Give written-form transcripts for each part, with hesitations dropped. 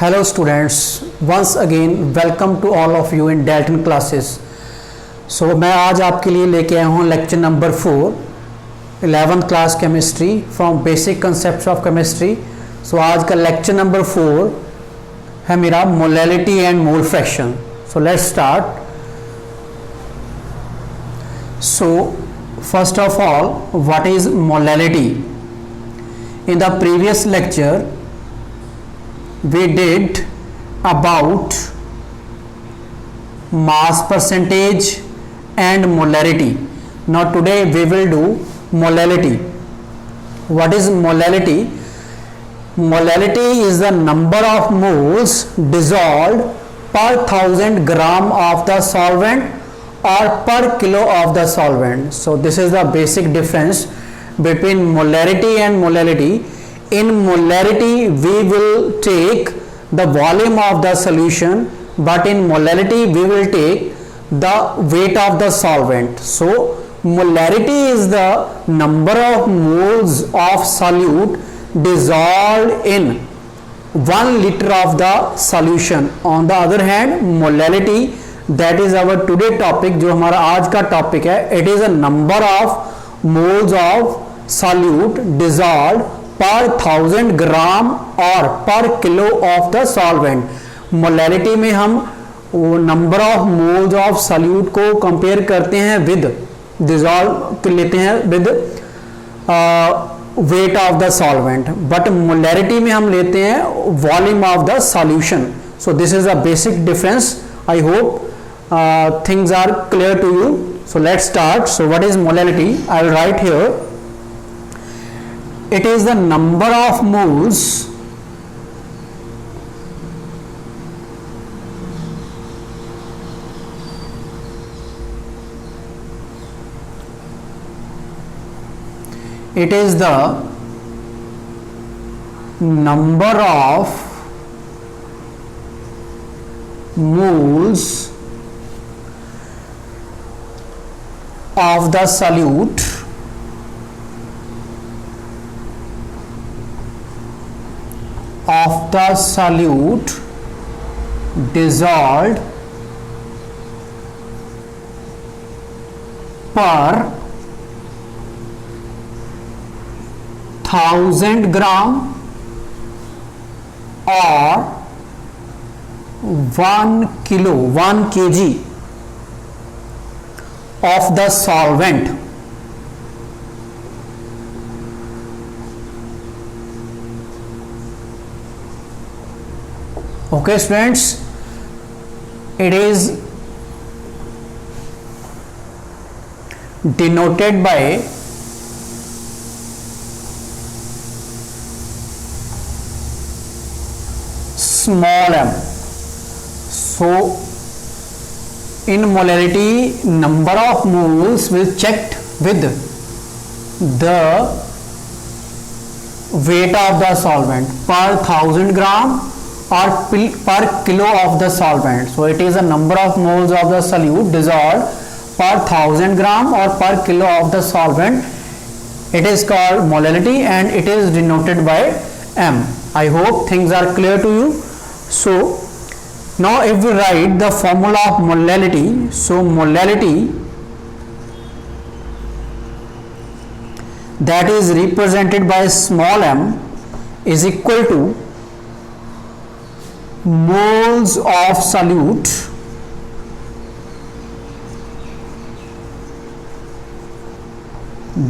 Hello students, once again welcome to all of you in Dalton classes. So मैं आज आपके लिए लेके आया हूँ lecture number 4 11th class chemistry from basic concept of chemistry. So आज का लेक्चर नंबर 4 है मेरा molality and mole fraction. So let's start. So first of all, what is molality? In the previous lecture we did about mass percentage and molarity. Now today we will do molality. What is molality? Molality is the number of moles dissolved per 1000 gram of the solvent or per kilo of the solvent. So this is the basic difference between molarity and molality. In molarity we will take the volume of the solution, but in molality we will take the weight of the solvent. So molarity is the number of moles of solute dissolved in 1 liter of the solution. On the other hand, molality, that is our today topic, जो हमारा आज का topic है, it is a number of moles of solute dissolved per 1000 gram or per kilo of the solvent. Molality में हम number of moles of solute को compare करते हैं विद डिजॉल्व लेते हैं with weight of the solvent, but molarity में हम लेते हैं volume of the solution. So this is a basic difference. I hope things are clear to you. So let's start. So what is molality? I will write here. It is the number of moles it is the number of moles of the solute dissolved per 1000 gram or 1 kilo 1 kg of the solvent. Okay students, it is denoted by small m. So in molarity, number of moles will checked with the weight of the solvent per 1000 gram or per kilo of the solvent. So it is a number of moles of the solute dissolved per 1000 gram or per kilo of the solvent. It is called molality and it is denoted by m. I hope things are clear to you. So now if we write the formula of molality, so molality, that is represented by small m, is equal to moles of solute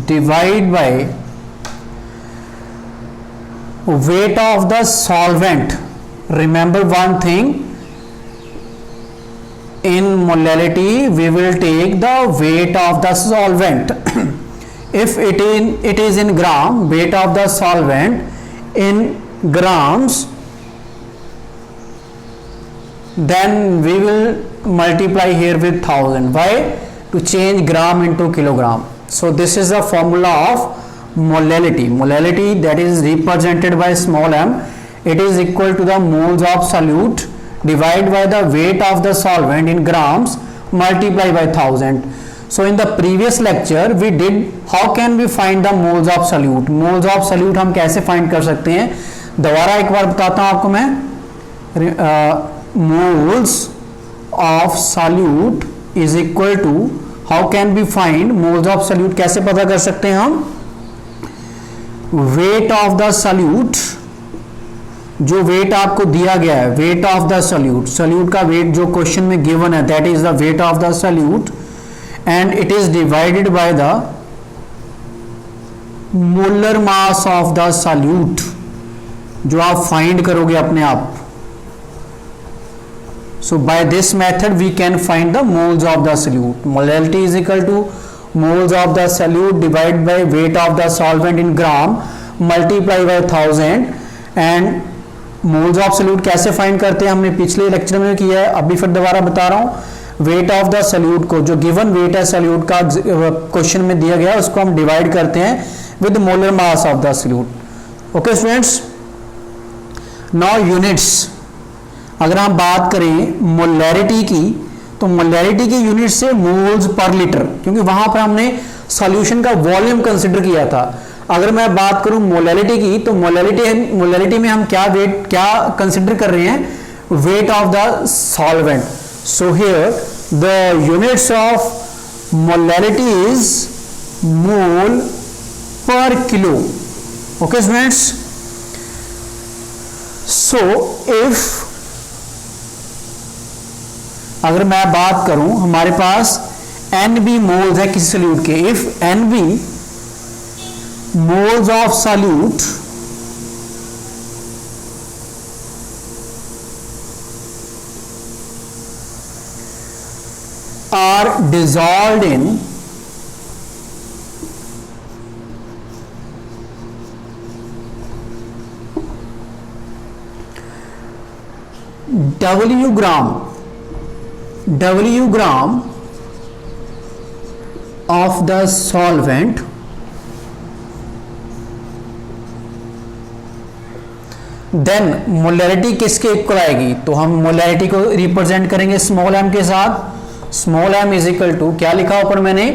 divided by weight of the solvent. Remember one thing, in molality we will take the weight of the solvent. If it is in gram, weight of the solvent in grams, then we will multiply here with 1000. Why? To change gram into kilogram. So this is the formula of molality. Molality, that is represented by small m, it is equal to the moles of solute divided by the weight of the solvent in grams multiplied by 1000. So in the previous lecture we did how can we find the moles of solute. Moles of solute हम कैसे find कर सकते हैं, दोबारा एक बार बताता हूं आपको मैं. moles of solute is equal to, how can we find moles of solute, कैसे पता कर सकते हैं हम, weight of the solute, जो वेट आपको दिया गया है, weight of the solute, solute का वेट जो क्वेश्चन में गिवन है, that is the weight of the solute and it is divided by the molar mass of the solute, जो आप फाइंड करोगे अपने आप. So by this method we can find the moles of the solute. Molality is equal to moles of the solute divide by weight of the solvent in gram multiply by 1000. And moles of solute कैसे find करते हैं, हमने पिछले lecture में किया है, अभी फिर दोबारा बता रहा हूं. वेट ऑफ द सॉल्यूट को, जो गिवन वेट है सॉल्यूट का क्वेश्चन में दिया गया, उसको हम डिवाइड करते हैं with molar mass of the solute. Okay students, now units. अगर हम बात करें मोलैरिटी की, तो मोलैरिटी की यूनिट से मोल्स पर लीटर, क्योंकि वहां पर हमने सॉल्यूशन का वॉल्यूम कंसिडर किया था. अगर मैं बात करूं मोलैलिटी की, तो मोलैलिटी में हम क्या कंसिडर कर रहे हैं, weight of the solvent. So here the units of molality is mole per kilo. Okay students, so if अगर मैं बात करूं, हमारे पास NB मोल्स है किसी सॉल्यूट के, if NB moles of solute are dissolved in W gram of the solvent, then molarity किसके equal आएगी, तो हम मोलैरिटी को रिप्रेजेंट करेंगे स्मॉल m के साथ. Small m is equal to, क्या लिखा ऊपर मैंने,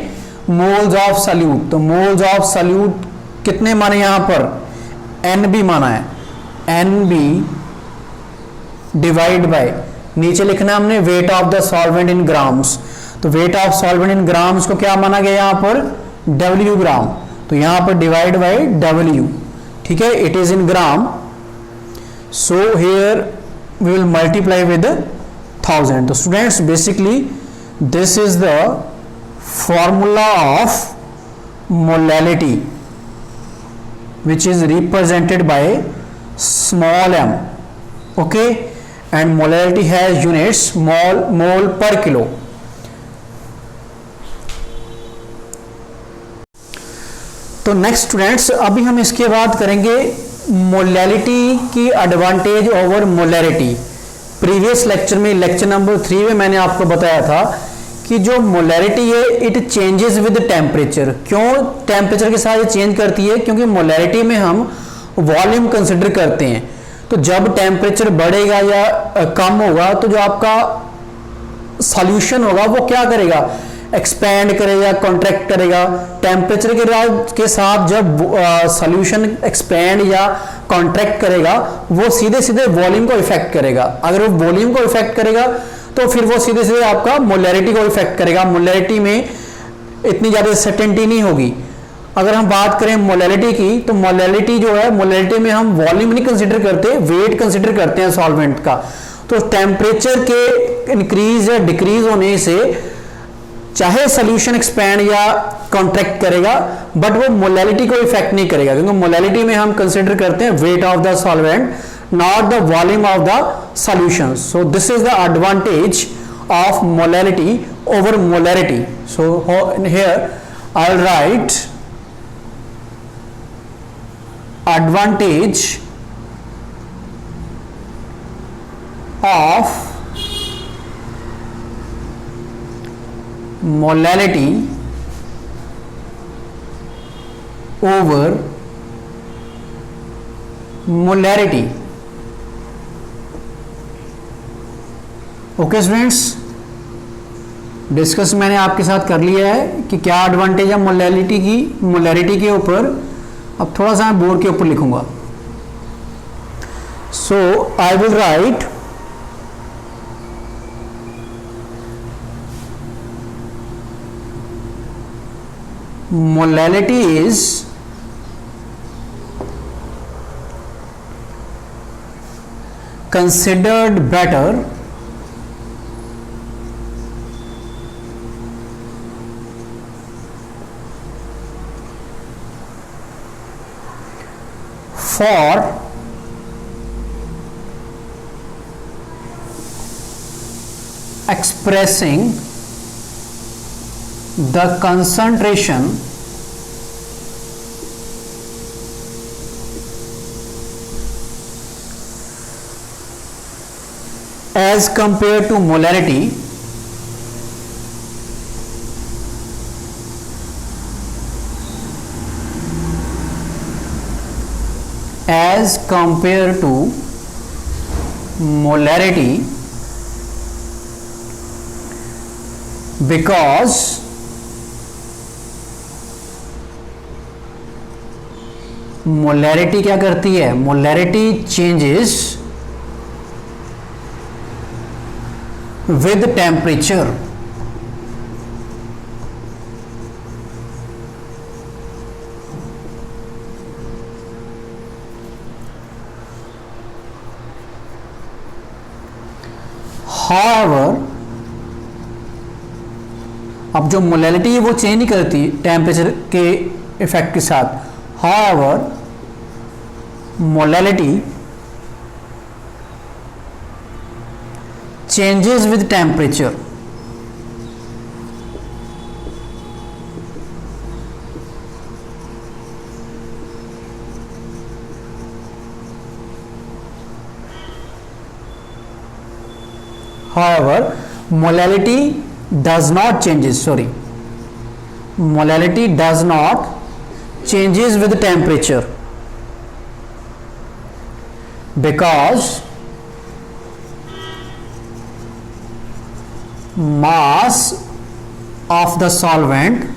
मोल्स ऑफ सॉल्यूट. तो मोल्स ऑफ सॉल्यूट कितने माने यहां पर, NB माना है, NB डिवाइड बाय, नीचे लिखना है हमने weight of the solvent in grams. तो weight of solvent in grams को क्या माना गया यहां पर, W ग्राम. तो यहां पर डिवाइड बाय W, ठीक है, it is in gram. So here we will multiply with 1000. So students, basically this is the formula of molality, which is represented by small m. Okay, and molality has units mole per kilo. तो next students, अभी हम इसके बाद करेंगे molality की advantage over molarity. Previous lecture में, lecture number 3 में मैंने आपको बताया था कि जो मोलैरिटी है इट चेंजेस विद टेम्परेचर. क्यों टेम्परेचर के साथ ये चेंज करती है, क्योंकि मोलैरिटी में हम वॉल्यूम कंसिडर करते हैं. तो जब टेम्परेचर बढ़ेगा या कम होगा, तो जो आपका सॉल्यूशन होगा वो क्या करेगा, एक्सपैंड करेगा, कॉन्ट्रैक्ट करेगा. टेम्परेचर के साथ जब सॉल्यूशन एक्सपैंड या कॉन्ट्रैक्ट करेगा, वो सीधे सीधे वॉल्यूम को इफेक्ट करेगा. अगर वो वॉल्यूम को इफेक्ट करेगा, तो फिर वो सीधे सीधे आपका मोलैरिटी को इफेक्ट करेगा. मोलैरिटी में इतनी ज्यादा सर्टेनिटी नहीं होगी. अगर हम बात करें मोलैलिटी की, तो मोलैलिटी जो है, मोलैलिटी में हम वॉल्यूम नहीं कंसिडर करते, वेट कंसिडर करते हैं सॉल्वेंट का. तो टेम्परेचर के इंक्रीज या डिक्रीज होने से चाहे सॉल्यूशन एक्सपैंड या कॉन्ट्रैक्ट करेगा, बट वो मोलैलिटी को इफेक्ट नहीं करेगा, क्योंकि मोलैलिटी में हम कंसिडर करते हैं weight of the solvent, not the volume of the solution. So this is the advantage of molality over molarity. So here I will right advantage of molality over molarity. Okay students, discuss मैंने आपके साथ कर लिया है कि क्या advantage है molarity के ऊपर. अब थोड़ा सा मैं बोर्ड के ऊपर लिखूंगा. So I will write molality is considered better for expressing the concentration as compared to molarity as compared to molarity because molarity क्या करती है, molarity changes with temperature. However, अब जो मोलैलिटी है वो चेंज नहीं करती टेम्परेचर के इफेक्ट के साथ. However, molality changes with temperature. However, molality does not changes. Molality does not changes with temperature because mass of the solvent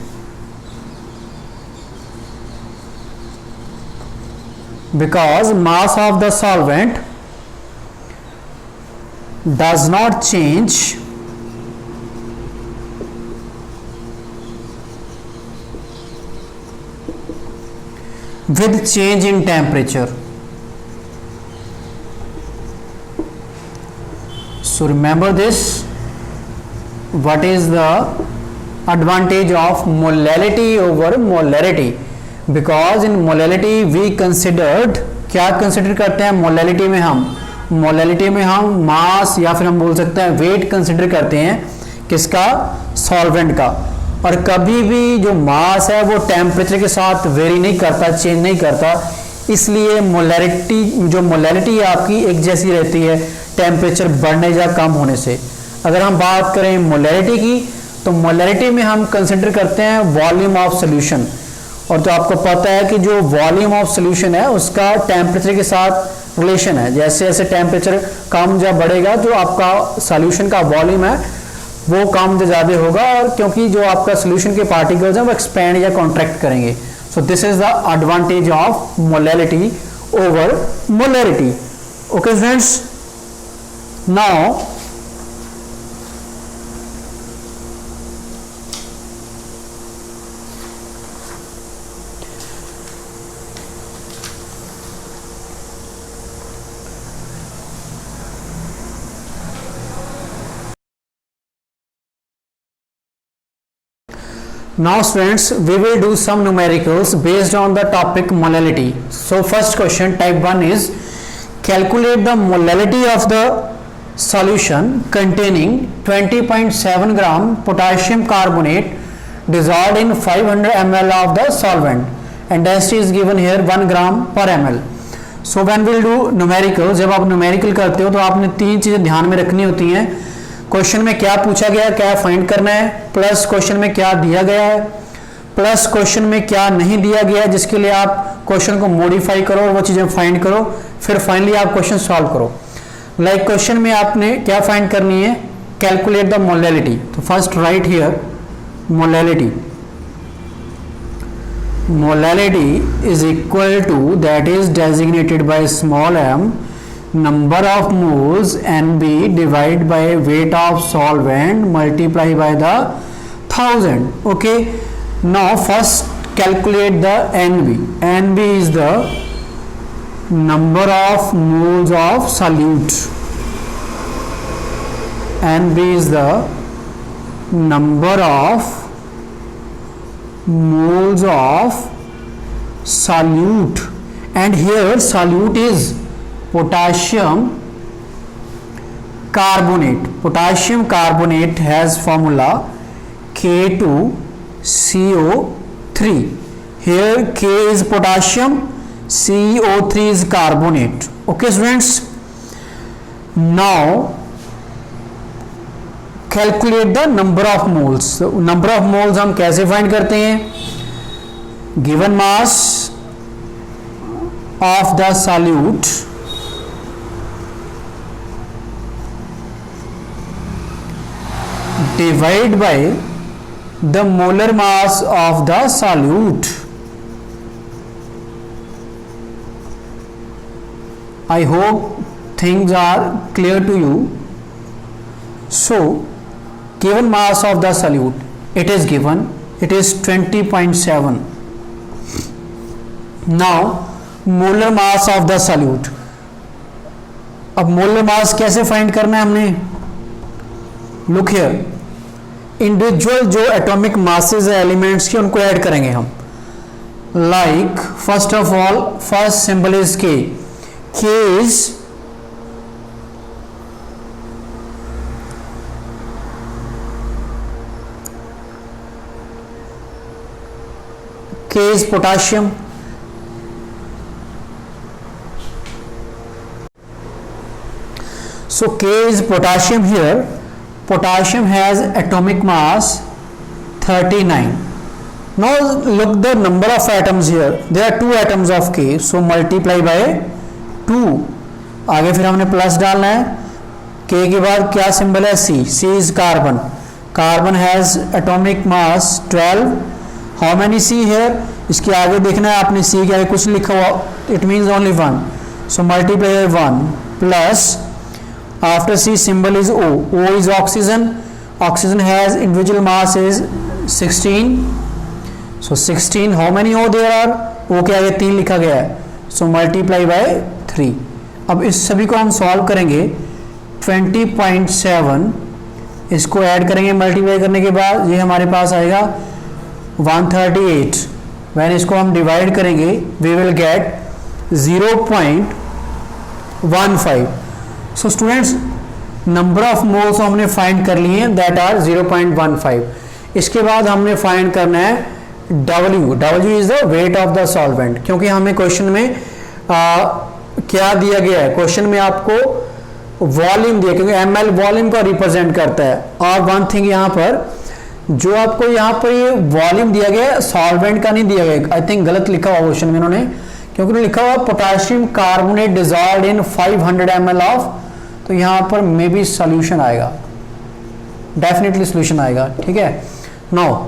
does not change with change in temperature. So remember this. What is the advantage of molality over molarity? Because in molality we considered, क्या consider करते हैं molality में हम मास या फिर हम बोल सकते हैं वेट कंसिडर करते हैं किसका, सॉल्वेंट का. और कभी भी जो मास है वो टेम्परेचर के साथ वेरी नहीं करता, चेंज नहीं करता, इसलिए मोलैलिटी आपकी एक जैसी रहती है टेम्परेचर बढ़ने या कम होने से. अगर हम बात करें मोलैलिटी की तो मोलैलिटी में हम कंसिडर करते हैं वॉल्यूम ऑफ सोल्यूशन. और तो आपको पता है कि जो वॉल्यूम ऑफ सोल्यूशन है उसका टेम्परेचर के साथ रिलेशन है. जैसे जैसे टेम्परेचर कम जब बढ़ेगा तो आपका सॉल्यूशन का वॉल्यूम है वो कम या ज़्यादा होगा, और क्योंकि जो आपका सोल्यूशन के पार्टिकल्स हैं वो एक्सपेंड या कॉन्ट्रैक्ट करेंगे. सो this is the advantage of molality over molarity. Okay friends, now Now students, we will do some numericals based on the topic molality. So first question, type 1 is calculate the molality of the solution containing 20.7 gram potassium carbonate dissolved in 500 ml of the solvent and density is given here 1 gram per ml. So when we will do numerical, जब आप numerical करते हो तो आपने तीन चीज़ें ध्यान में रखनी होती हैं. क्वेश्चन में क्या पूछा गया है, क्या फाइंड करना है, प्लस क्वेश्चन में क्या दिया गया है, प्लस क्वेश्चन में क्या नहीं दिया गया है, जिसके लिए आप क्वेश्चन को मॉडिफाई करो और वो चीज़ें फाइंड करो, फिर फाइनली आप क्वेश्चन सॉल्व करो. लाइक क्वेश्चन में आपने क्या फाइंड करनी है, कैलकुलेट द मोलैलिटी. तो first write here molality. Molality is equal to, that is designated by small m, number of moles NB divided by weight of solvent multiply by the 1000. Okay, Now first calculate the NB. NB is the number of moles of solute. NB is the number of moles of solute, and here solute is potassium carbonate. Potassium carbonate has formula K2CO3. Here K is potassium, CO3 is carbonate. Okay students, now calculate the number of moles. Number of moles हम कैसे find करते हैं? Given mass of the solute divide by the molar mass of the solute. I hope things are clear to you. So given mass of the solute, it is given, it is 20.7. now molar mass of the solute. अब molar mass कैसे find करना है हमने? Look here, individual जो atomic masses है elements के उनको add करेंगे हम. Like first of all first symbol is K. K is K is potassium. So K is potassium here. Potassium has atomic mass 39. Now look the number of atoms here. There are 2 atoms of K. So multiply by 2. आगे फिर हमने plus डालना है. K के बाद क्या symbol है? C. C is carbon. Carbon has atomic mass 12. How many C here? इसके आगे देखना है आपने, सी के आगे कुछ लिखा हुआ, it means only 1. So multiply 1 plus after C symbol is O. O is oxygen. Oxygen has individual mass is 16. So 16. How many O there are? O के आगे 3 लिखा गया है. So multiply by 3. अब इस सभी को हम सॉल्व करेंगे. 20.7 इसको ऐड करेंगे मल्टीप्लाई करने के बाद, ये हमारे पास आएगा 138. वैन इसको हम डिवाइड करेंगे we will get 0.15. So students number of moles हमने फाइंड कर लिए हैं, दैट आर 0.15. इसके बाद हमने फाइंड करना है W. W is the weight of the solvent. क्योंकि हमें क्वेश्चन में क्या दिया गया है? क्वेश्चन में आपको वॉल्यूम दिया, क्योंकि ml वॉल्यूम को रिप्रेजेंट करता है. और वन थिंग यहाँ पर जो आपको यहाँ पर ये वॉल्यूम दिया गया है सॉल्वेंट का नहीं दिया गया. आई थिंक गलत लिखा हुआ क्वेश्चन में इन्होंने, क्योंकि उन्होंने लिखा हुआ potassium carbonate dissolved in 500 ml of, तो यहाँ पर मे बी सोल्यूशन आएगा, डेफिनेटली सोल्यूशन आएगा. ठीक है. नाउ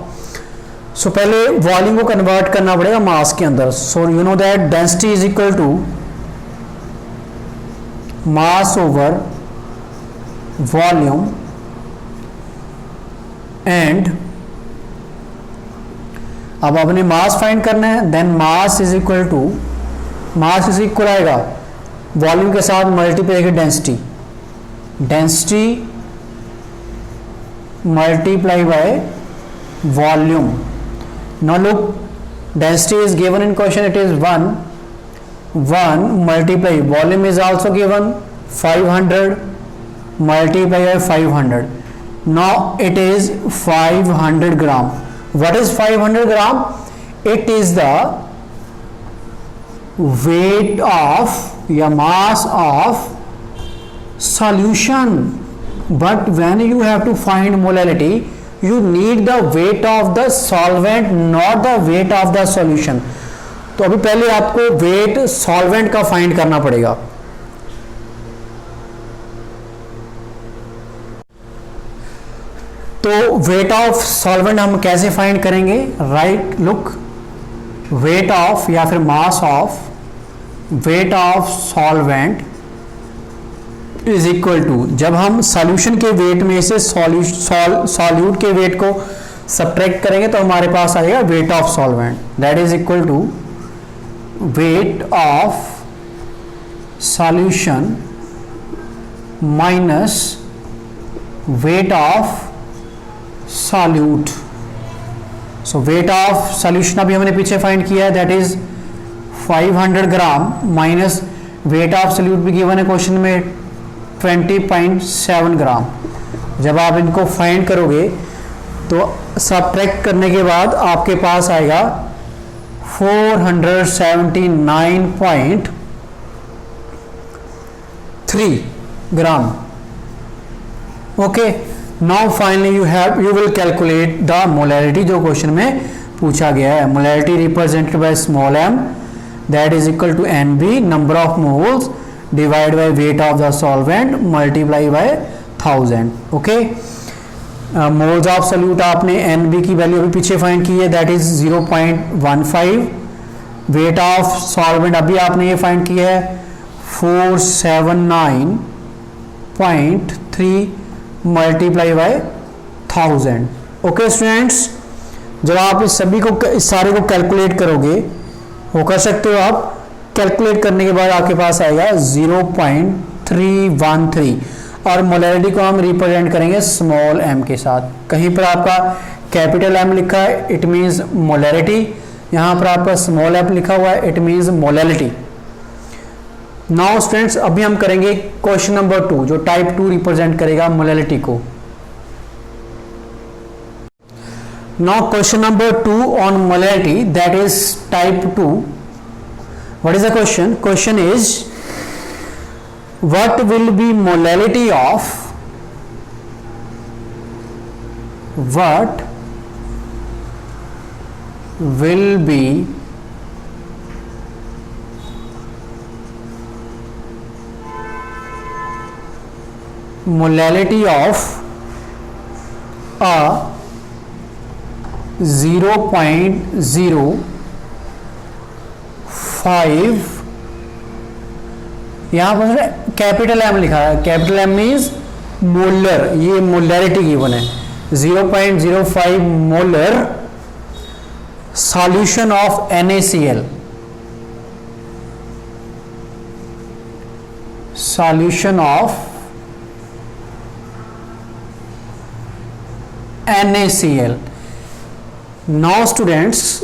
सो पहले वॉल्यूम को कन्वर्ट करना पड़ेगा मास के अंदर. So you know that density is equal to mass over volume and अब आपने मास फाइंड करना है. Then mass is equal to, mass is equal आएगा वॉल्यूम के साथ multiply density. Density multiply by volume. Now look, density is given in question, it is 1 multiply volume is also given 500 multiply by 500. Now it is 500 gram. What is 500 gram? It is the weight of या mass of solution. But when you have to find molality, you need the weight of the solvent, not the weight of the solution. तो अभी पहले आपको wait solvent का find करना पड़ेगा. तो weight of solvent हम कैसे फाइंड करेंगे? राइट, लुक, वेट ऑफ या फिर mass of weight of solvent is equal to, जब हम सॉल्यूशन के वेट में से सॉल्यूट के वेट को सब्ट्रैक्ट करेंगे तो हमारे पास आएगा weight of solvent, that is equal to weight of solution minus weight of solute. So weight of solution अभी हमने पीछे फाइंड किया है, that is 500 gram minus weight of solute भी गिवन है क्वेश्चन में 20.7 ग्राम। जब आप इनको फाइंड करोगे तो सब्ट्रैक्ट करने के बाद आपके पास आएगा 479.3 gram. Okay, now finally you will calculate the molarity जो क्वेश्चन में पूछा गया है। Molarity represented by small m, that is equal to NB number of moles divide by weight of the solvent multiply by 1000। Okay, moles of solute आपने NB की value अभी पीछे find की है, that is 0.15। Weight of solvent अभी आपने ये find किया है 479.3 मल्टीप्लाई बाय 1000। ओके स्टूडेंट्स, जब आप इस सारे को कैलकुलेट करोगे, वो कर सकते हो आप, कैलकुलेट करने के बाद आपके पास आएगा 0.313 और मोलैरिटी को हम रिप्रेजेंट करेंगे स्मॉल m के साथ। कहीं पर आपका कैपिटल M लिखा है, इट मींस मोलैरिटी, यहाँ पर आपका स्मॉल m लिखा हुआ है, it means molality. Now students, अभी हम करेंगे क्वेश्चन नंबर 2 जो टाइप 2 रिप्रेजेंट करेगा मोलैलिटी को। Now question number 2 on molality, that is type 2। What is the question? Question is what will be molality of what will be molality of a 0.05, यहां पर capital M लिखा है, capital M means molar, ये molarity given है 0.05 molar solution of NaCl, solution of NaCl। Now students,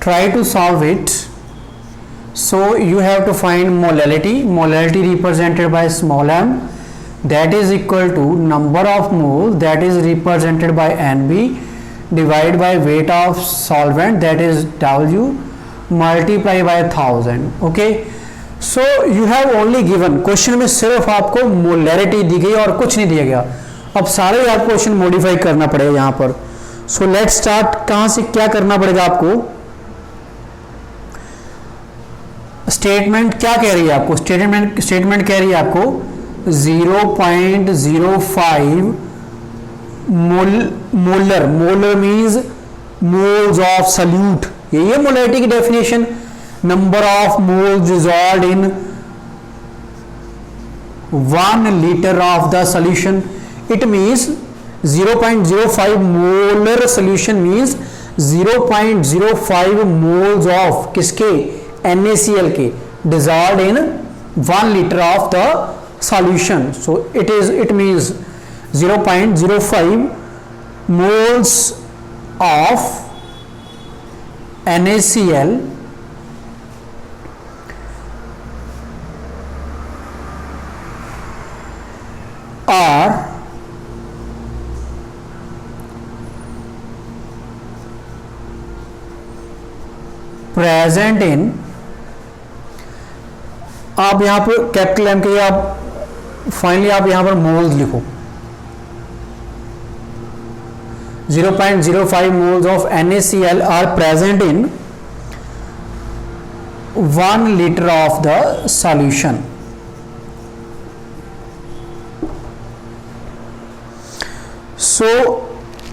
try to solve it. So you have to find molality. Molality represented by small m, that is equal to number of moles that is represented by NB divided by weight of solvent, that is W, multiply by 1000. Okay, so you have only given, question में सिर्फ आपको molarity दी गई और कुछ नहीं दिया गया। अब सारे आपको क्वेश्चन मॉडिफाई करना पड़ेगा यहाँ पर। सो लेट्स स्टार्ट, कहाँ से क्या करना पड़ेगा आपको? स्टेटमेंट क्या कह रही है आपको? स्टेटमेंट कह रही है आपको 0.05 molar, molar means moles of solute, यही है मोलैरिटी की definition. Number of moles dissolved in 1 litre of the solution, it means 0.05 molar solution means 0.05 moles of किसके? NaCl के, dissolved in 1 liter of the solution. So it means 0.05 moles of NaCl are present in, आप यहां पर capital M के, आप finally आप यहां पर मोल्स लिखो, 0.05 moles of NaCl are present in 1 liter of the solution. So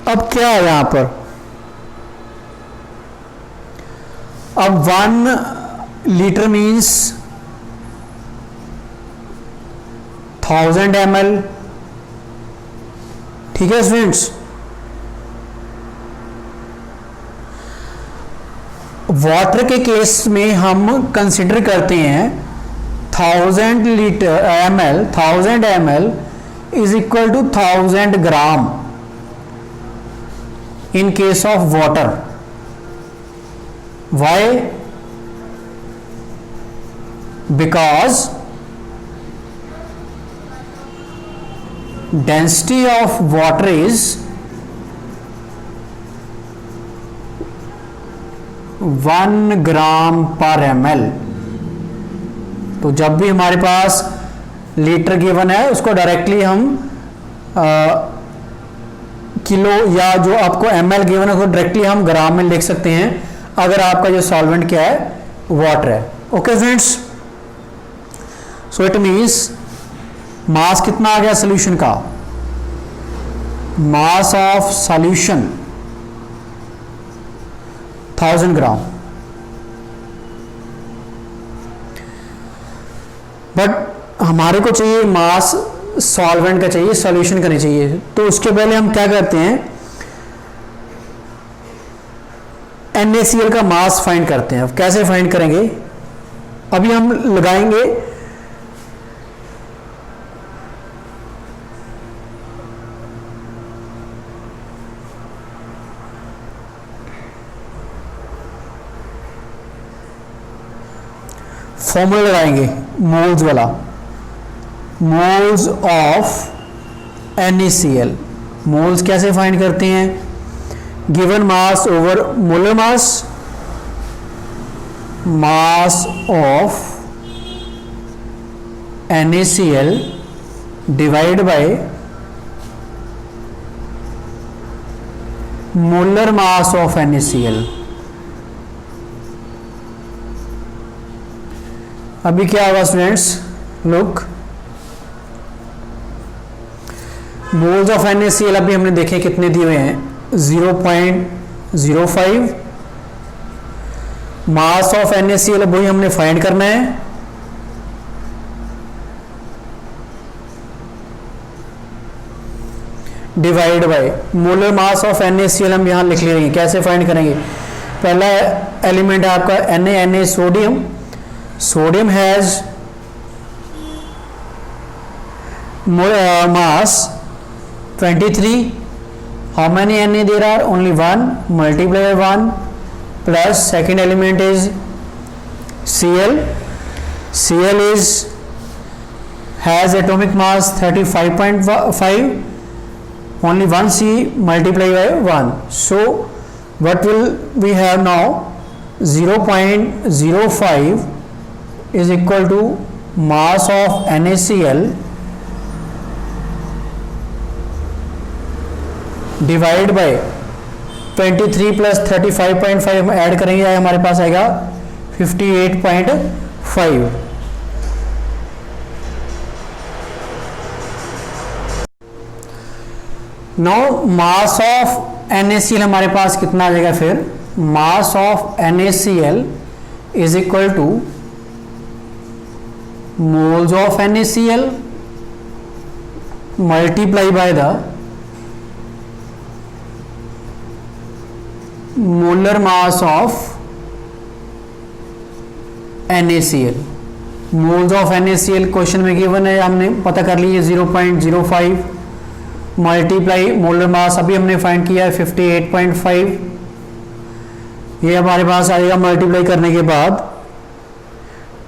अब क्या है यहां पर? अब 1 लीटर मीन्स 1000 ml, ठीक है स्टूडेंट्स। वाटर के केस में हम कंसिडर करते हैं 1000 litre ml 1000 ml is equal to 1000 gram in case of water. Why? Because density of water is 1 gram per ml. तो जब भी हमारे पास लीटर गिवन है उसको डायरेक्टली हम किलो या जो आपको ml गिवन है उसको डायरेक्टली हम ग्राम में लिख सकते हैं अगर आपका जो सॉल्वेंट क्या है, वाटर है. Okay friends, so it means mass कितना आ गया सॉल्यूशन का? Mass of solution 1000 gram. But हमारे को चाहिए मास सॉल्वेंट का चाहिए, सॉल्यूशन का नहीं चाहिए. तो उसके पहले हम क्या करते हैं, NaCl का मास फाइंड करते हैं. अब कैसे फाइंड करेंगे? अभी हम लगाएंगे फॉर्मूला लगाएंगे मोल्स वाला, मोल्स ऑफ NaCl. मोल्स कैसे फाइंड करते हैं? Given mass over molar mass, mass of NaCl divide by molar mass of NaCl. अभी क्या होगा students, look, moles of NaCl अभी हमने देखे कितने दिए हुए हैं, 0.05. मास ऑफ NaCl वही हमने फाइंड करना है. Divide by molar mass of NaCl हम यहां लिख लेंगे. कैसे फाइंड करेंगे? पहला एलिमेंट है आपका Na sodium. Sodium has mass 23. How many Na there are? Only 1. Multiply by 1 plus second element is Cl. Cl has atomic mass 35.5. Only 1 C multiply by 1. So what will we have now? 0.05 is equal to mass of NaCl divide by 23 plus 35.5 हम add करेंगे, हमारे पास आएगा 58.5. Now mass of NaCl हमारे पास कितना आ जाएगा? फिर mass of NaCl is equal to moles of NaCl multiply by the molar mass of NaCl. moles of NaCl question में गिवन है, हमने पता कर लिए 0.05 मल्टीप्लाई मोलर मास अभी हमने फाइंड किया है 58.5. ये हमारे पास आएगा मल्टीप्लाई करने के बाद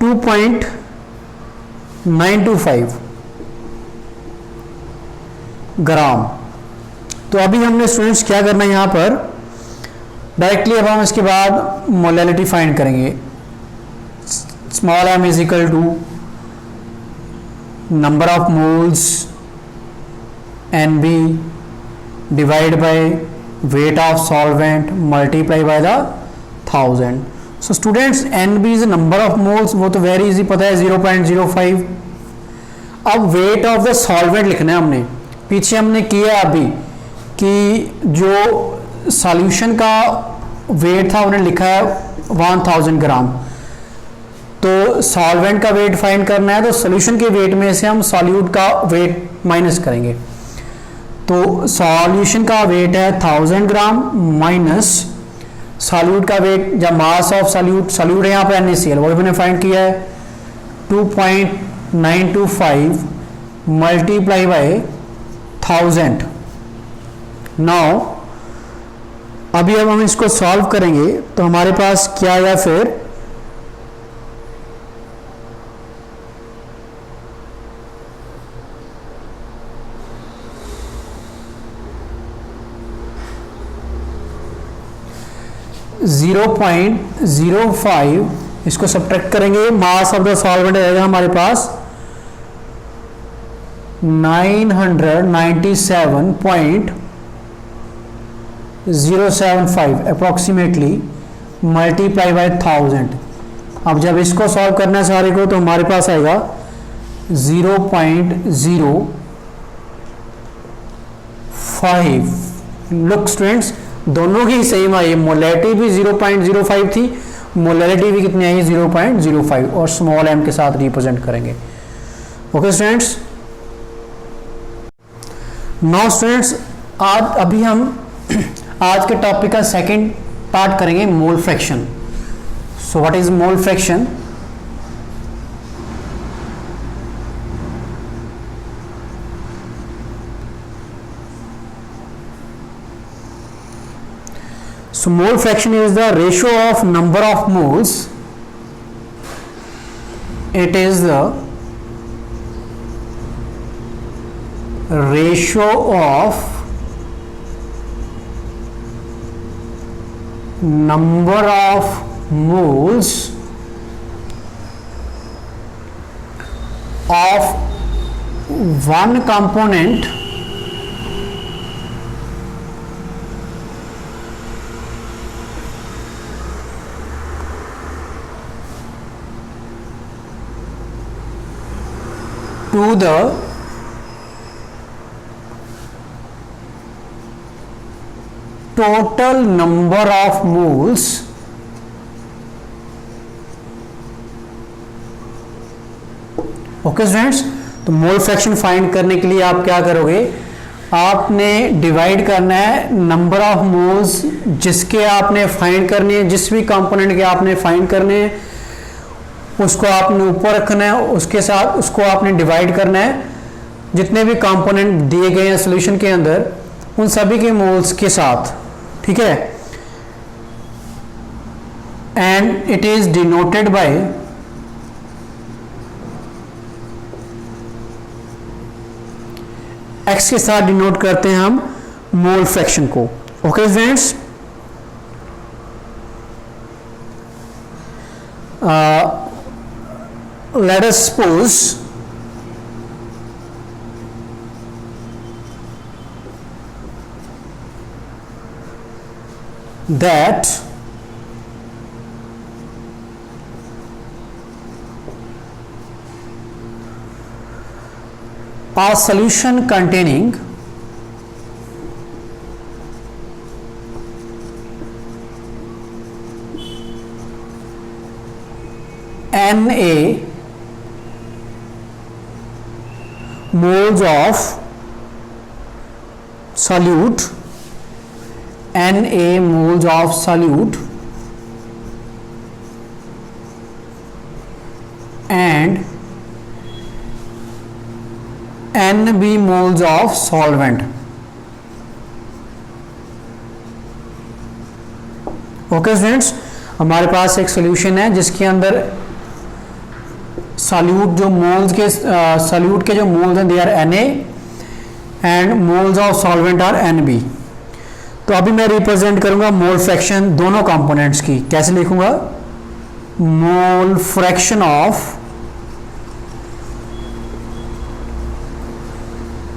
2.925 ग्राम. तो अभी हमने स्टूडेंट्स क्या करना है यहाँ पर, डायरेक्टली अब हम इसके बाद मोलैलिटी फाइंड करेंगे. Small m is equal to number of moles NB divide by weight of solvent multiply by the 1000. So students NB is number of moles, वो तो वेरी इजी पता है 0.05. अब वेट ऑफ द सॉल्वेंट लिखना है हमने. पीछे हमने किया अभी कि जो सॉल्यूशन का वेट था उन्हें लिखा है 1000 ग्राम. तो सॉल्वेंट का वेट फाइंड करना है, तो सॉल्यूशन के वेट में से हम सॉल्यूट का वेट माइनस करेंगे. तो सॉल्यूशन का वेट है 1000 ग्राम माइनस सॉल्यूट का वेट या मास ऑफ सॉल्यूट है यहाँ पे NaCl, वो मैंने फाइंड किया है 2.925 मल्टीप्लाई बाय 1000। नाउ अभी अब हम इसको सॉल्व करेंगे तो हमारे पास क्या आया फिर 0.05, इसको सब्ट्रैक्ट करेंगे, मास ऑफ द सॉल्वेंट आएगा हमारे पास 997.075 अप्रोक्सीमेटली मल्टीप्लाई बाय 1000। अब जब इसको सॉल्व करना है सारे को तो हमारे पास आएगा 0.05। लुक स्टूडेंट्स, दोनों की सेम आई, मोलैरिटी भी 0.05 थी, मोलैरिटी भी कितनी आई 0.05 और स्मॉल m के साथ रिप्रेजेंट करेंगे। ओके स्टूडेंट्स, नाउ स्टूडेंट्स आज अभी हम आज के टॉपिक का सेकंड पार्ट करेंगे, मोल fraction. So what is mole fraction? So mole fraction is the ratio of number of moles. It is the ratio of number of moles of one component to the total number of moles okay students, तो mole fraction find करने के लिए आप क्या करोगे, आपने divide करना है नंबर ऑफ मोल्स जिसके आपने फाइंड करने हैं, जिस भी कंपोनेंट के आपने फाइंड करने हैं उसको आपने ऊपर रखना है, उसके साथ उसको आपने डिवाइड करना है जितने भी कंपोनेंट दिए गए हैं सॉल्यूशन के अंदर उन सभी के मोल्स के साथ, ठीक है। And it is denoted by x के साथ डिनोट करते हैं हम मोल फ्रैक्शन को। Okay friends, let us suppose that a solution containing Na moles of solute, Na moles of solute and Nb moles of solvent। Okay students, हमारे पास एक solution है जिसके अंदर सॉल्यूट जो मोल्स के सॉल्यूट के जो मोल्स हैं they are Na and moles of solvent are Nb। तो अभी मैं रिप्रेजेंट करूंगा मोल फ्रैक्शन दोनों कंपोनेंट्स की। कैसे लिखूंगा? मोल फ्रैक्शन ऑफ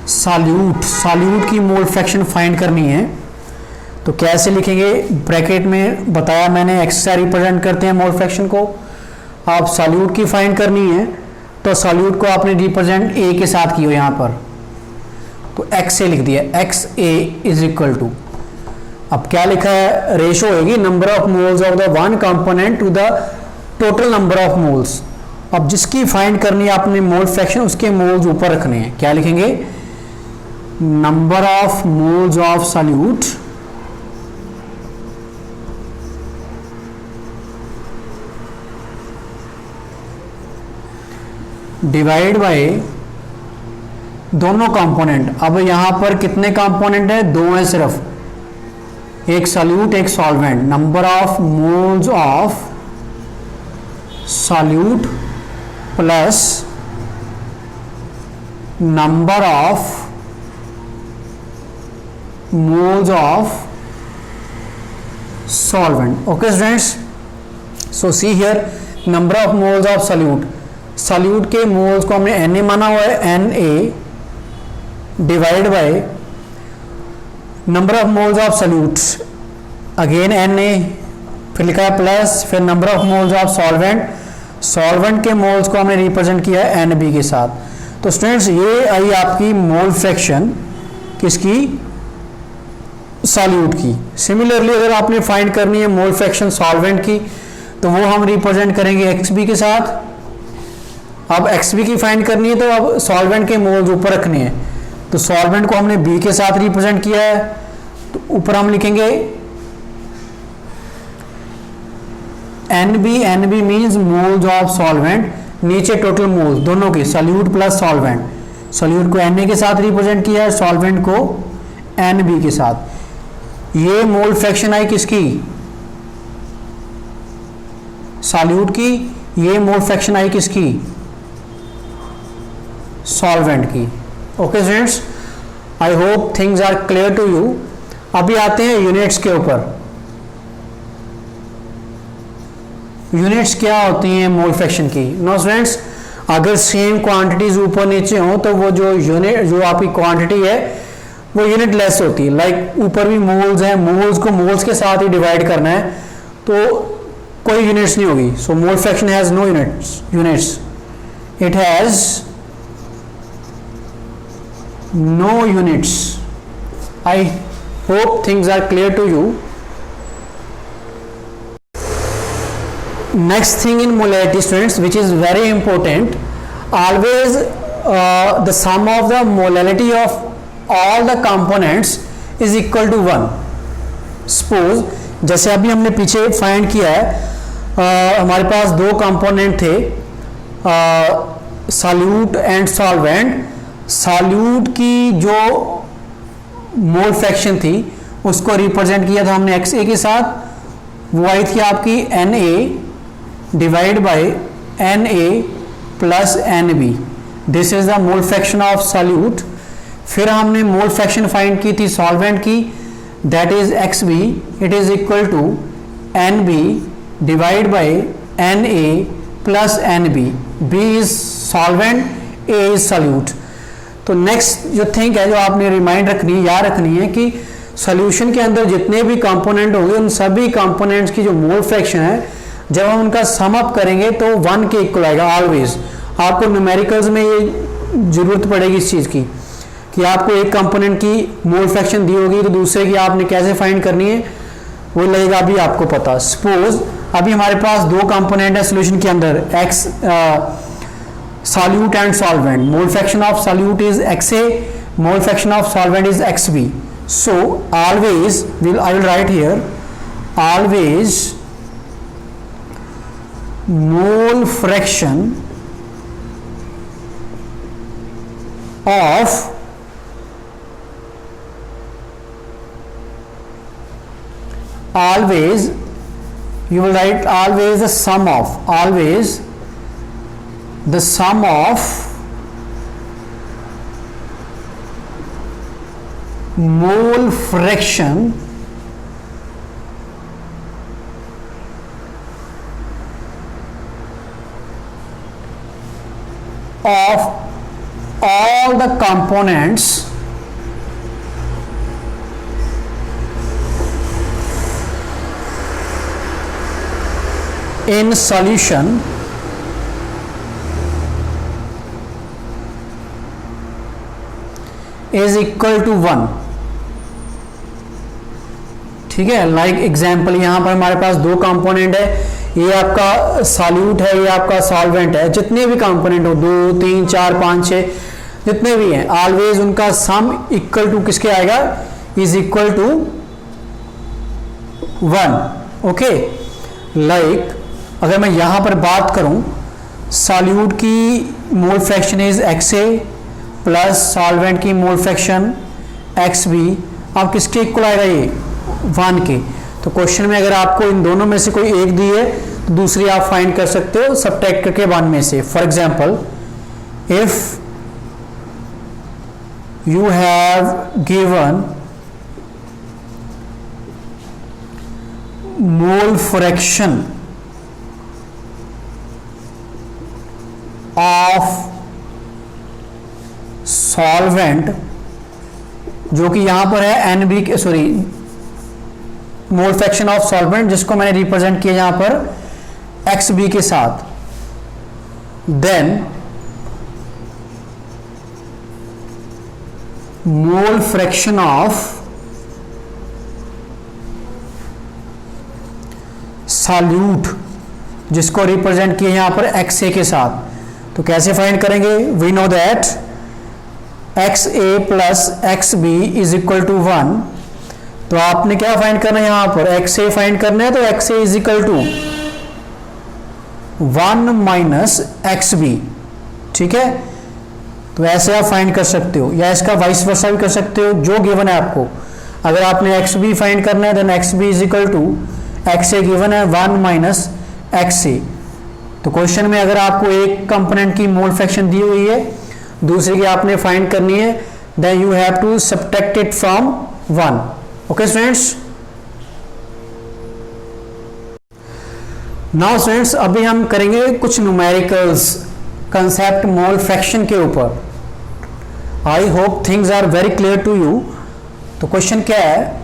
सॉल्यूट की मोल फ्रैक्शन फाइंड करनी है तो कैसे लिखेंगे? ब्रैकेट में बताया मैंने x से रिप्रेजेंट करते हैं मोल फ्रैक्शन को। आप सॉल्यूट की फाइंड करनी है तो सॉल्यूट को आपने रिप्रेजेंट a के साथ किया यहाँ पर, तो x से लिख दिया, X A is equal to, अब क्या लिखा है? रेशो होगी number of moles of the one component to the total number of moles. अब जिसकी फाइंड करनी है आपने मोल फ्रैक्शन, उसके मोल्स ऊपर रखने हैं। क्या लिखेंगे? Number of moles of solute divide bye दोनों कंपोनेंट। अब यहां पर कितने कंपोनेंट है? दो है सिर्फ, एक सॉल्यूट एक solvent. Number of moles of solute plus number of moles of solvent. Okay students, so see here number of moles of solute के मोल्स को हमने Na माना हुआ है, Na divide by number of moles of solutes, again Na, फिर लिखा है plus, फिर number of moles of solvent के मोल्स को हमने रिप्रेजेंट किया है Nb के साथ। तो स्टूडेंट्स ये आई आपकी मोल फ्रैक्शन किसकी? सॉल्यूट की। सिमिलरली अगर आपने फाइंड करनी है मोल फ्रैक्शन सॉल्वेंट की, तो वो हम रिप्रेजेंट करेंगे XB के साथ। अब XB की फाइंड करनी है तो अब सॉल्वेंट के मोल्स ऊपर रखने हैं, तो सॉल्वेंट को हमने B के साथ रिप्रेजेंट किया है, तो ऊपर हम लिखेंगे NB means moles of solvent, नीचे टोटल मोल्स दोनों के, सॉल्यूट प्लस सॉल्वेंट। सॉल्यूट को Na के साथ रिप्रेजेंट किया है, सॉल्वेंट को Nb के साथ। ये मोल फ्रैक्शन आई किसकी? सॉल्यूट की। ये मोल फ्रैक्शन आई किसकी? सॉल्वेंट की। Okay students, I hope things are clear to you. अभी आते हैं यूनिट्स के ऊपर। यूनिट्स क्या होती हैं मोल फ्रैक्शन की? नो स्टूडेंट्स, अगर सेम क्वांटिटीज ऊपर नीचे हो तो वो जो यूनिट, जो आपकी क्वांटिटी है वो यूनिट लेस होती है। लाइक ऊपर भी मोल्स हैं, मोल्स को मोल्स के साथ ही डिवाइड करना है तो कोई यूनिट्स नहीं होगी। So mole fraction has no units, it has no units. I hope things are clear to you. Next thing in molarity students, which is very important, always the sum of the molarity of all the components is equal to 1. Suppose जैसे अभी हमने पीछे find किया है, हमारे पास दो component थे, solute and solvent. Solute की जो मोल फ्रैक्शन थी उसको रिप्रेजेंट किया था हमने XA के साथ, वो आई थी आपकी Na divide by Na plus Nb। This is the mole fraction of solute. फिर हमने मोल फ्रैक्शन फाइंड की थी सॉल्वेंट की, that is XB, it is equal to Nb divide by Na plus Nb। B is solvent, A is solute. तो next जो thing है, जो आपने रिमाइंड रखनी है, याद रखनी है कि सॉल्यूशन के अंदर जितने भी कंपोनेंट होंगे उन सभी कंपोनेंट्स की जो मोल फ्रैक्शन है, जब हम उनका सम अप करेंगे तो 1 के इक्वल आएगा ऑलवेज। आपको न्यूमेरिकल्स में ये जरूरत पड़ेगी इस चीज़ की कि आपको एक कंपोनेंट की मोल फ्रैक्शन दी होगी तो दूसरे की आपने कैसे फाइंड करनी है वो लगेगा अभी आपको पता। सपोज अभी हमारे पास दो कंपोनेंट है सोल्यूशन के अंदर, X solute and solvent. Mole fraction of solute is XA, mole fraction of solvent is XB। So always I will right here, always mole fraction of always, you will write always the sum of, always the sum of mole fraction of all the components in solution is equal to 1। ठीक है, like example यहाँ पर हमारे पास दो component है, ये आपका solute है, ये आपका सॉल्वेंट है। जितने भी कंपोनेंट हो, 2 3 4 5 6 जितने भी हैं, ऑलवेज उनका सम इक्वल टू किसके आएगा? Is equal to 1। Okay, like अगर मैं यहां पर बात करूं सॉल्यूट की mole fraction is XA plus solvent की मोल फ्रैक्शन XB। अब किसके इक्वल आएगा ये 1 के। तो क्वेश्चन में अगर आपको इन दोनों में से कोई एक दी है तो दूसरी आप फाइंड कर सकते हो सबट्रैक्ट करके 1 में से। For example if you have given mole fraction of solvent जो कि यहां पर है NB के sorry mole fraction of solvent जिसको मैंने रिप्रेजेंट किया यहां पर XB के साथ, then mole fraction of solute जिसको रिप्रेजेंट किया यहां पर XA के साथ। तो कैसे फाइंड करेंगे? We know that XA plus XB is equal to 1। तो आपने क्या फाइंड करना है यहां पर? XA फाइंड करना है तो XA is equal to 1 minus XB। ठीक है, तो ऐसे आप फाइंड कर सकते हो या इसका वाइस वर्सा भी कर सकते हो जो गिवन है आपको। अगर आपने XB फाइंड करना है then XB is equal to XA given है 1 माइनस XA। तो क्वेश्चन में अगर आपको एक कंपोनेंट की मोल फ्रैक्शन दी हुई है, दूसरी की आपने फाइंड करनी है, then you have to subtract it from 1। Okay students, now students अभी हम करेंगे कुछ न्यूमेरिकल्स कंसेप्ट मोल फ्रैक्शन के ऊपर। I hope things are very clear to you. तो क्वेश्चन क्या है?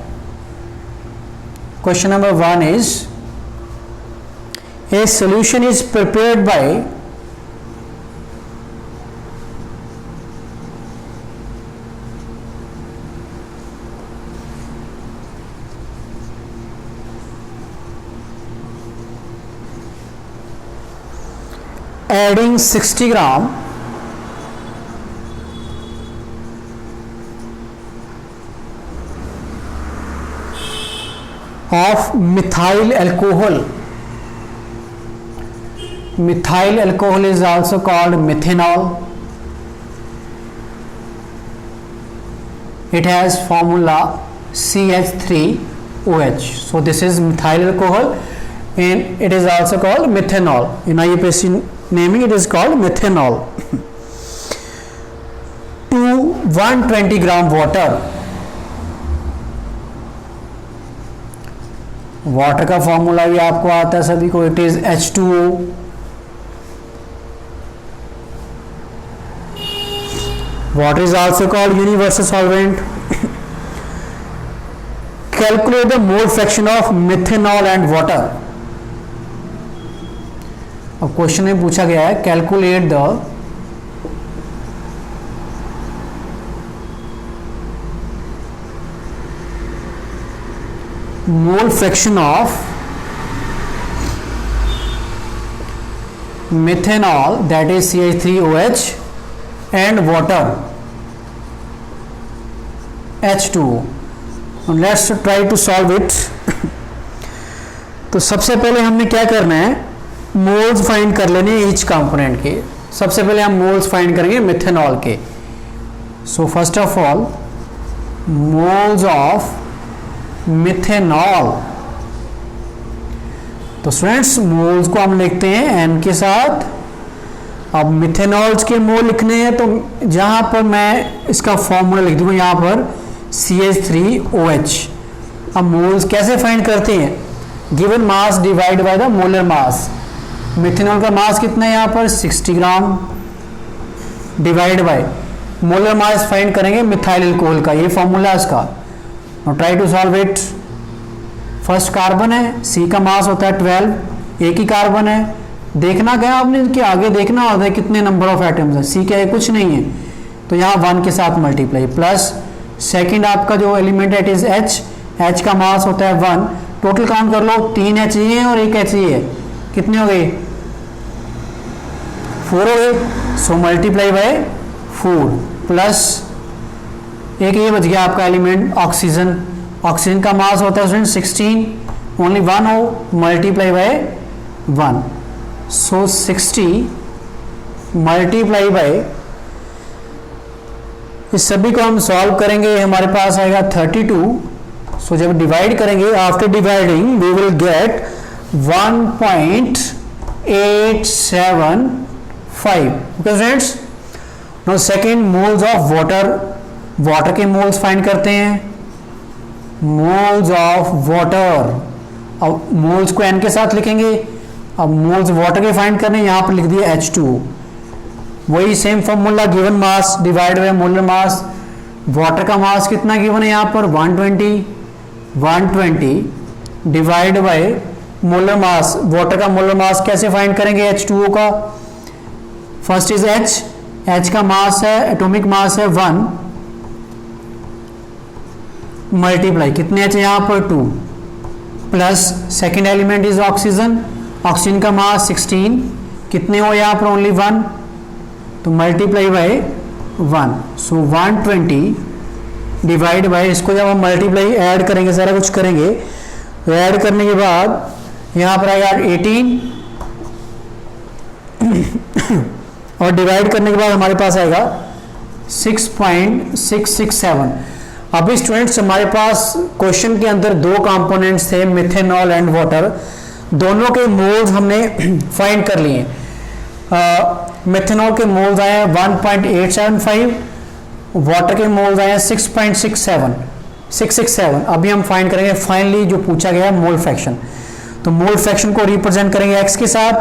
Question number 1 is a solution is prepared by adding 60 gram of methyl alcohol. Methyl alcohol is also called methanol. It has formula CH3OH. So this is methyl alcohol and it is also called methanol. In IUPAC naming it is called methanol. To 120 gram water. Water का formula भी आपको आता है सभी को, it is H2O. Water is also called universal solvent. Calculate the mole fraction of methanol and water. अब question में पूछा गया है calculate the mole fraction of methanol that is CH3OH and water H2O. Let's try to solve it. तो सबसे पहले हमने क्या करना है, मोल्स फाइंड कर लेने ईच कंपोनेंट के. सबसे पहले हम मोल्स फाइंड करेंगे मिथेनॉल के. सो first of all moles of methanol. तो स्टूडेंट्स मोल्स को हम लिखते हैं N के साथ. अब मिथेनॉल्स के मोल लिखने हैं तो जहां पर मैं इसका फॉर्मूला लिख दूंगा यहां पर CH3OH. अब मोल्स कैसे फाइंड करते हैं? Given mass divide by the molar mass. Methanol का मास कितना है यहाँ पर 60 gram divide by molar mass find करेंगे मिथाइल अल्कोहल का. ये फॉर्मूला है इसका. Now try to solve it. First carbon है, C का मास होता है 12, एक ही कार्बन है. देखना क्या आपने कि आगे देखना होता है कितने नंबर ऑफ एटम्स है. C क्या है? कुछ नहीं है, तो यहाँ 1 के साथ मल्टीप्लाई प्लस सेकंड आपका जो एलिमेंट है इट इज H का मास होता है 1. टोटल काउंट कर लो, 3 H है और 1 H है. कितने हो गए? 4 हो गए. सो मल्टीप्लाई बाय 4 प्लस एक ये बच गया आपका एलिमेंट ऑक्सीजन. ऑक्सीजन का मास होता है 16, ओनली 1 हो, multiply by 1. So 60 multiply by, इस सभी को हम सॉल्व करेंगे, हमारे पास आएगा 32। सो जब डिवाइड करेंगे, after dividing we will get 1.875। Okay friends, now second, moles of water, water के मोल्स फाइंड करते हैं, मोल्स ऑफ वाटर। अब मोल्स को n के साथ लिखेंगे, अब मोल्स वाटर के फाइंड करने, यहां पर लिख दिया H2O। वही same formula, given mass divide by molar mass. Water का मास कितना गिवन है यहां पर 120 divide by molar mass. Water का मोलर मास कैसे फाइंड करेंगे H2O का? फर्स्ट इज H का मास है, एटॉमिक मास है 1, मल्टीप्लाई कितने H है यहां पर 2, plus second element is oxygen, oxygen का मास 16, कितने हो यहां पर ओनली 1, तो multiply by 1। So 120 divide by, इसको जब हम मल्टीप्लाई ऐड करेंगे, सारा कुछ करेंगे, तो ऐड करने के बाद यहां पर आएगा 18 और डिवाइड करने के बाद हमारे पास आएगा 6.667। अभी स्टूडेंट्स हमारे पास क्वेश्चन के अंदर दो कंपोनेंट्स थे, मिथेनॉल एंड वाटर, दोनों के मोल्स हमने फाइंड कर लिए। मिथेनॉल के मोल्स आए 1.875, वाटर के मोल्स आए 667। अभी हम फाइंड करेंगे फाइनली जो पूछा गया मोल फ्रैक्शन। तो मोल फ्रैक्शन को रिप्रेजेंट करेंगे x के साथ।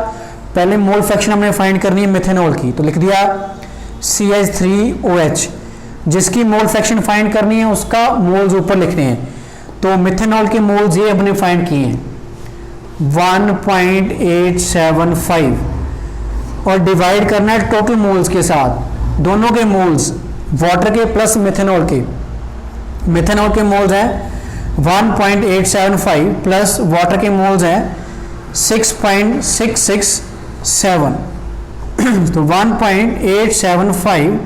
पहले मोल फ्रैक्शन हमने फाइंड करनी है मिथेनॉल की, तो लिख दिया CH3OH। जिसकी मोल फ्रैक्शन फाइंड करनी है उसका मोल्स ऊपर लिखने हैं। तो मिथेनॉल के मोल्स ये हमने फाइंड किए हैं 1.875 और डिवाइड करना है टोटल मोल्स के साथ, दोनों के मोल्स, वाटर के प्लस मिथेनॉल के। मिथेनॉल के मोल्स हैं 1.875 प्लस वाटर के मोल्स हैं 6.667। तो 1.875,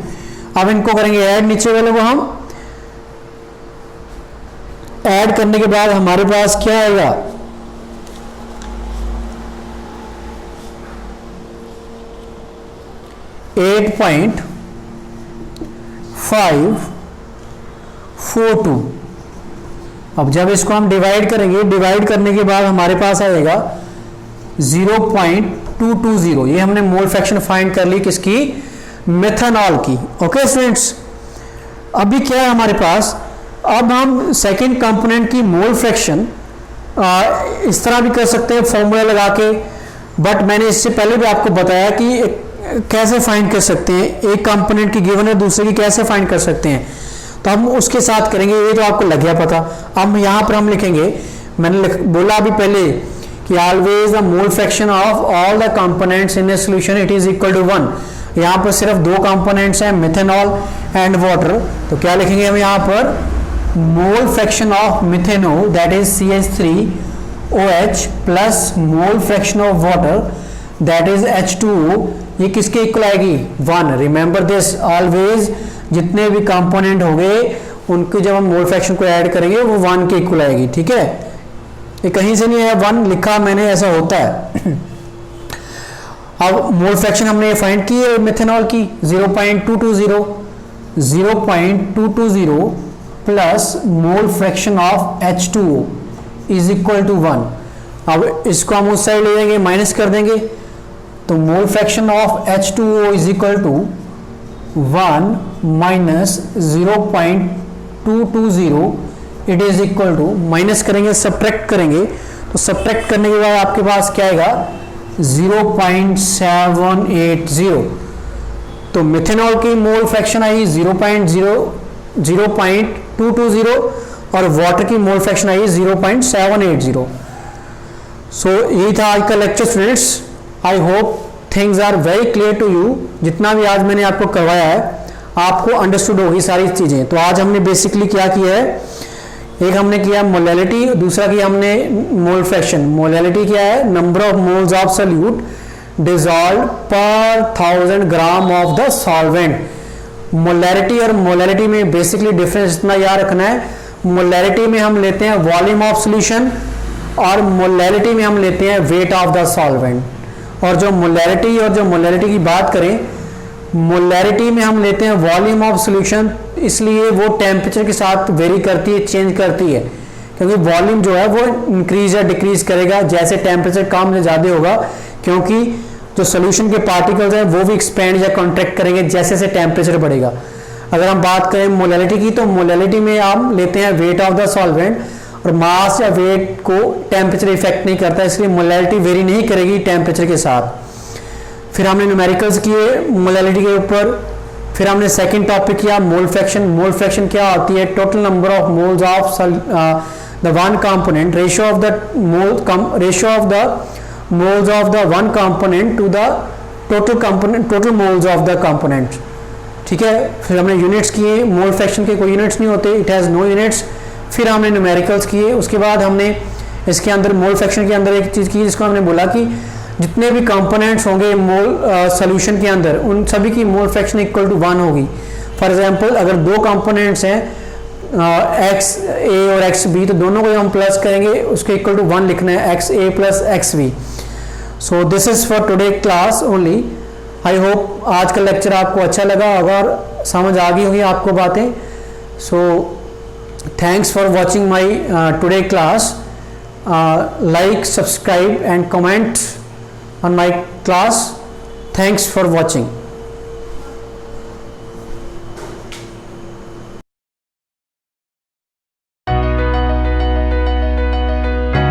अब इनको करेंगे ऐड, नीचे वाले को हम ऐड करने के बाद हमारे पास क्या आएगा 8.542। अब जब इसको हम डिवाइड करेंगे, डिवाइड करने के बाद हमारे पास आएगा 0.220। ये हमने मोल फ्रैक्शन फाइंड कर ली किसकी, मिथेनॉल की। ओके स्टूडेंट्स, अभी क्या है हमारे पास, अब हम सेकेंड कंपोनेंट की मोल फ्रैक्शन इस तरह भी कर सकते हैं फॉर्मूला लगा के, बट मैंने इससे पहले भी आपको बताया कि कैसे फाइंड कर सकते हैं, एक कंपोनेंट की गिवन है दूसरे की कैसे फाइंड कर सकते हैं, तो हम उसके साथ करेंगे। ये तो आपको लग गया पता। अब यहाँ पर हम लिखेंगे, मैंने बोला अभी पहले कि always the mole fraction of all the components in a solution it is equal to 1। यहाँ पर सिर्फ दो कंपोनेंट्स हैं, मिथेनॉल एंड वाटर, तो क्या लिखेंगे हम यहाँ पर, मोल fraction of methanol that is CH3OH plus mole fraction of water that is H2O। ये किसके इक्वल आएगी 1। रिमेंबर दिस, ऑलवेज जितने भी कंपोनेंट हो गए उनके जब हम मोल फ्रैक्शन को ऐड करेंगे वो 1 के इक्वल आएगी। ठीक है, ये कहीं से नहीं है 1 लिखा मैंने, ऐसा होता है। अब मोल फ्रैक्शन हमने फाइंड की है मिथेनॉल की 0.220 plus mole fraction of H2O is equal to 1। अब इसको हम उस साइड ले जाएंगे, माइनस कर देंगे, तो mole fraction of H2O is equal to 1 minus 0.220 it is equal to, minus करेंगे सब्ट्रैक्ट करेंगे, तो सब्ट्रैक्ट करने के बाद आपके पास क्या आएगा 0.780। तो मिथेनॉल की मोल फ्रैक्शन आई 0.220 और वाटर की मोल फ्रैक्शन आई 0.780। सो यही था आज का lecture students. I hope things are very clear to you. जितना भी आज मैंने आपको करवाया है आपको अंडरस्टूड होगी सारी चीजें। तो आज हमने बेसिकली क्या किया है, एक हमने किया मोलैलिटी, दूसरा किया हमने मोल फ्रैक्शन। मोलैलिटी क्या है, number of moles of solute dissolve पर 1000 gram of the solvent. Molarity और मोलैलिटी में बेसिकली डिफरेंस इतना याद रखना है, मोलैरिटी में हम लेते हैं वॉल्यूम ऑफ सॉल्यूशन और मोलैलिटी में हम लेते हैं वेट ऑफ द सॉल्वेंट। और जो मोलैरिटी की बात करें मोलैरिटी में हम लेते हैं वॉल्यूम ऑफ सॉल्यूशन, इसलिए वो टेम्परेचर के साथ वेरी करती है, चेंज करती है, क्योंकि वॉल्यूम जो है वो इंक्रीज या डिक्रीज करेगा जैसे टेम्परेचर कम या ज़्यादा होगा, क्योंकि जो सोल्यूशन के पार्टिकल्स हैं वो भी एक्सपेंड या कॉन्ट्रैक्ट करेंगे जैसे जैसे टेम्परेचर बढ़ेगा। अगर हम बात करें मोलैलिटी की, तो मोलैलिटी में आप लेते हैं वेट ऑफ द सॉल्वेंट, और मास या वेट को टेम्परेचर इफेक्ट नहीं करता, इसलिए मोलैलिटी वेरी नहीं करेगी टेम्परेचर के साथ। फिर हमने न्यूमेरिकल्स किए मोलैलिटी के ऊपर। फिर हमने सेकंड टॉपिक किया मोल फ्रैक्शन। मोल फ्रैक्शन क्या होती है? Total number of moles of the one component, ratio of the moles of the one component to the total moles of the component. ठीक है। फिर हमने यूनिट्स किए, मोल फ्रैक्शन के कोई यूनिट्स नहीं होते, इट हैज़ नो यूनिट्स। फिर हमने न्यूमेरिकल्स किए। उसके बाद हमने इसके अंदर मोल फ्रैक्शन के अंदर एक चीज़ की जिसको हमने बोला कि जितने भी कंपोनेंट्स होंगे मोल सॉल्यूशन के अंदर, उन सभी की मोल फ्रैक्शन इक्वल टू 1 होगी। फॉर एग्जांपल अगर दो कंपोनेंट्स हैं एक्स ए और एक्स बी, तो दोनों को हम प्लस करेंगे, उसके इक्वल टू 1 लिखना है, X A plus X B. So this is for today class only. I hope आज का लेक्चर आपको अच्छा लगा होगा और समझ आ गई होगी आपको बातें। So thanks for watching my today class. Like, subscribe and comment on my class. Thanks for watching.